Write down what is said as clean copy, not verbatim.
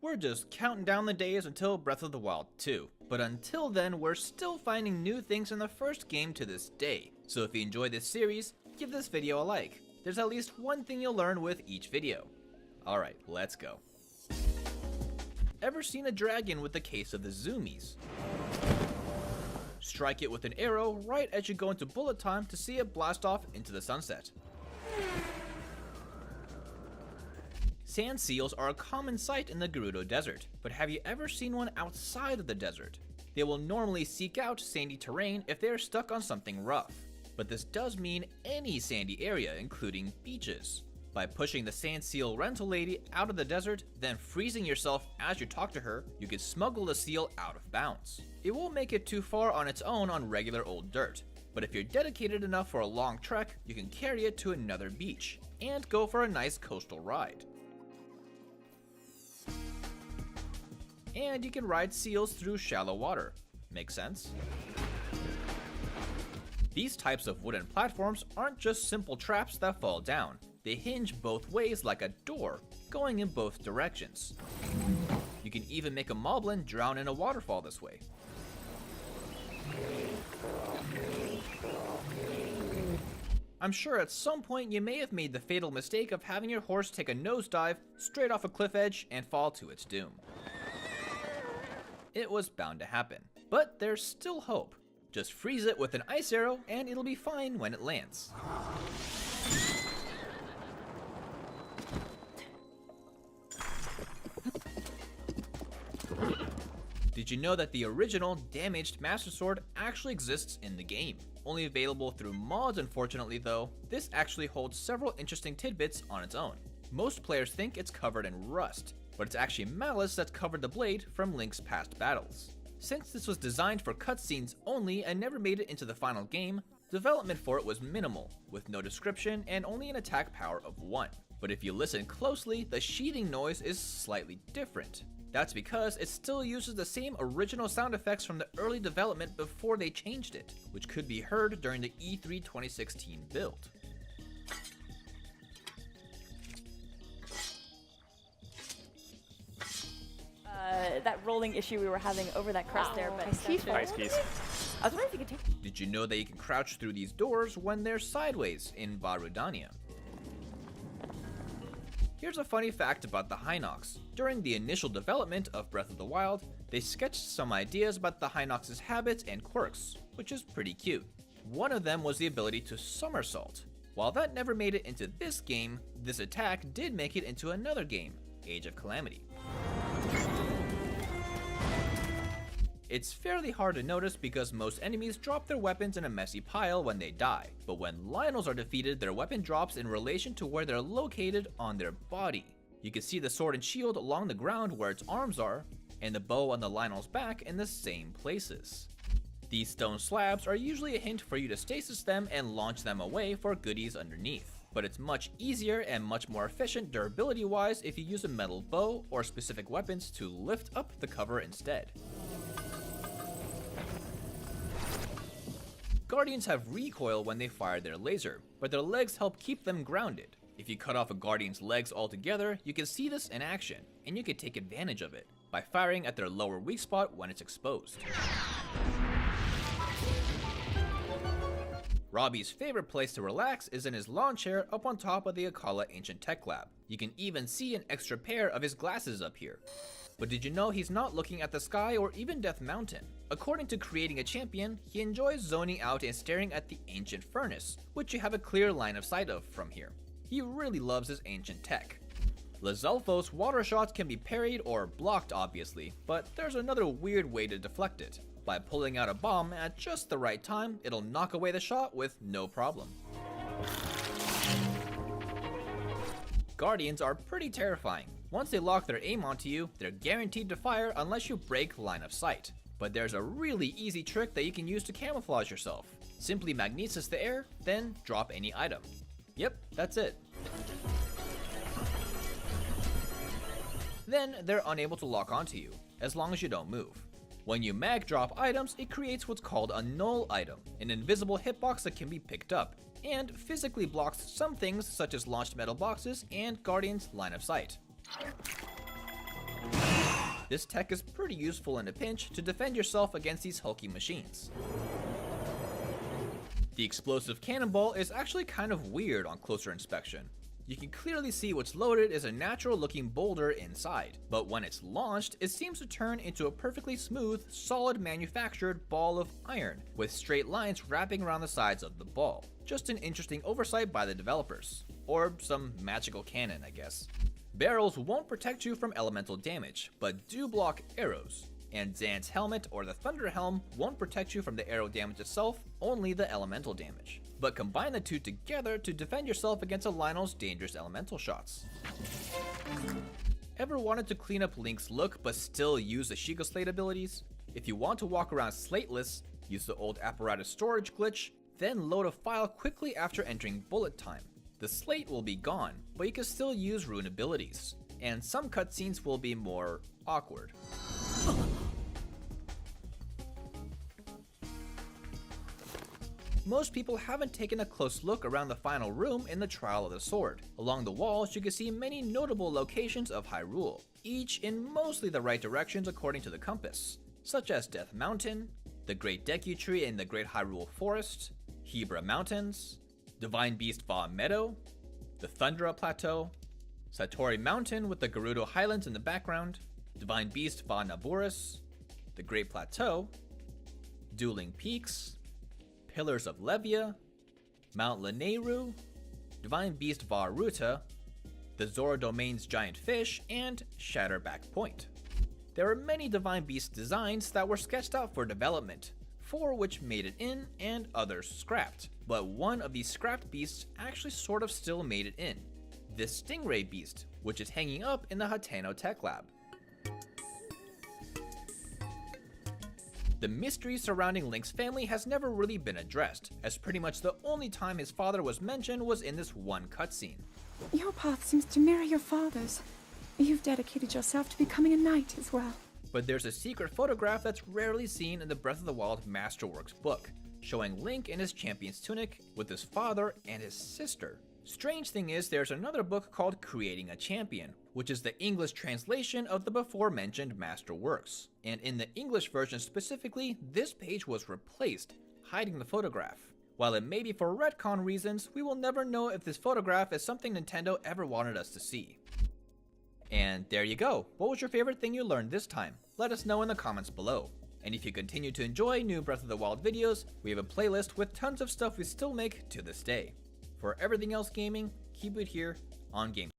We're just counting down the days until Breath of the Wild 2, but until then we're still finding new things in the first game to this day, so if you enjoy this series, give this video a like. There's at least one thing you'll learn with each video. Alright, let's go. Ever seen a dragon with the case of the zoomies? Strike it with an arrow right as you go into bullet time to see it blast off into the sunset. Sand seals are a common sight in the Gerudo Desert, but have you ever seen one outside of the desert? They will normally seek out sandy terrain if they are stuck on something rough, but this does mean any sandy area, including beaches. By pushing the sand seal rental lady out of the desert, then freezing yourself as you talk to her, you can smuggle the seal out of bounds. It won't make it too far on its own on regular old dirt, but if you're dedicated enough for a long trek, you can carry it to another beach, and go for a nice coastal ride. And you can ride seals through shallow water. Make sense? These types of wooden platforms aren't just simple traps that fall down. They hinge both ways like a door, going in both directions. You can even make a moblin drown in a waterfall this way. I'm sure at some point you may have made the fatal mistake of having your horse take a nosedive straight off a cliff edge and fall to its doom. It was bound to happen, but there's still hope. Just freeze it with an ice arrow and it'll be fine when it lands. Did you know that the original damaged Master Sword actually exists in the game? Only available through mods, unfortunately though. This actually holds several interesting tidbits on its own. Most players think it's covered in rust, but it's actually malice that's covered the blade from Link's past battles. Since this was designed for cutscenes only and never made it into the final game, development for it was minimal, with no description and only an attack power of 1. But if you listen closely, the sheathing noise is slightly different. That's because it still uses the same original sound effects from the early development before they changed it, which could be heard during the E3 2016 build. That rolling issue we were having over that crest there, but Ice piece. I was wondering if you could take. Did you know that you can crouch through these doors when they're sideways in Varudania? Here's a funny fact about the Hinox. During the initial development of Breath of the Wild, they sketched some ideas about the Hinox's habits and quirks, which is pretty cute. One of them was the ability to somersault. While that never made it into this game, this attack did make it into another game, Age of Calamity. It's fairly hard to notice because most enemies drop their weapons in a messy pile when they die, but when Lionels are defeated, their weapon drops in relation to where they're located on their body. You can see the sword and shield along the ground where its arms are, and the bow on the Lionel's back in the same places. These stone slabs are usually a hint for you to stasis them and launch them away for goodies underneath, but it's much easier and much more efficient durability wise if you use a metal bow or specific weapons to lift up the cover instead. Guardians have recoil when they fire their laser, but their legs help keep them grounded. If you cut off a Guardian's legs altogether, you can see this in action, and you can take advantage of it by firing at their lower weak spot when it's exposed. Robbie's favorite place to relax is in his lawn chair up on top of the Akala Ancient Tech Lab. You can even see an extra pair of his glasses up here. But did you know he's not looking at the sky or even Death Mountain? According to Creating a Champion, he enjoys zoning out and staring at the Ancient Furnace, which you have a clear line of sight of from here. He really loves his ancient tech. Lizalfos water shots can be parried or blocked obviously, but there's another weird way to deflect it. By pulling out a bomb at just the right time, it'll knock away the shot with no problem. Guardians are pretty terrifying. Once they lock their aim onto you, they're guaranteed to fire unless you break line of sight. But there's a really easy trick that you can use to camouflage yourself. Simply magnesis the air, then drop any item. Yep, that's it. Then they're unable to lock onto you, as long as you don't move. When you mag drop items, it creates what's called a null item, an invisible hitbox that can be picked up, and physically blocks some things such as launched metal boxes and Guardian's line of sight. This tech is pretty useful in a pinch to defend yourself against these hulky machines. The explosive cannonball is actually kind of weird on closer inspection. You can clearly see what's loaded is a natural looking boulder inside, but when it's launched, it seems to turn into a perfectly smooth, solid manufactured ball of iron with straight lines wrapping around the sides of the ball. Just an interesting oversight by the developers. Or some magical cannon, I guess. Barrels won't protect you from elemental damage, but do block arrows. And Zan's helmet or the Thunder Helm won't protect you from the arrow damage itself, only the elemental damage. But combine the two together to defend yourself against a Lionel's dangerous elemental shots. Ever wanted to clean up Link's look but still use the Sheikah Slate abilities? If you want to walk around slateless, use the old apparatus storage glitch, then load a file quickly after entering bullet time. The slate will be gone, but you can still use rune abilities, and some cutscenes will be more awkward. Most people haven't taken a close look around the final room in the Trial of the Sword. Along the walls you can see many notable locations of Hyrule, each in mostly the right directions according to the compass, such as Death Mountain, the Great Deku Tree in the Great Hyrule Forest, Hebra Mountains, Divine Beast Va Meadow, the Thundra Plateau, Satori Mountain with the Gerudo Highlands in the background, Divine Beast Va Naboris, the Great Plateau, Dueling Peaks, Pillars of Levia, Mount Lanayru, Divine Beast Va Ruta, the Zora Domain's Giant Fish, and Shatterback Point. There are many Divine Beast designs that were sketched out for development, 4 which made it in and others scrapped. But one of these scrapped beasts actually sort of still made it in, this Stingray Beast, which is hanging up in the Hateno Tech Lab. The mystery surrounding Link's family has never really been addressed, as pretty much the only time his father was mentioned was in this one cutscene. Your path seems to mirror your father's. You've dedicated yourself to becoming a knight as well. But there's a secret photograph that's rarely seen in the Breath of the Wild Masterworks book, showing Link in his champion's tunic with his father and his sister. Strange thing is, there's another book called Creating a Champion, which is the English translation of the before mentioned Masterworks. And in the English version specifically, this page was replaced, hiding the photograph. While it may be for retcon reasons, we will never know if this photograph is something Nintendo ever wanted us to see. And there you go. What was your favorite thing you learned this time? Let us know in the comments below. And if you continue to enjoy new Breath of the Wild videos, we have a playlist with tons of stuff we still make to this day. For everything else gaming, keep it here on Game.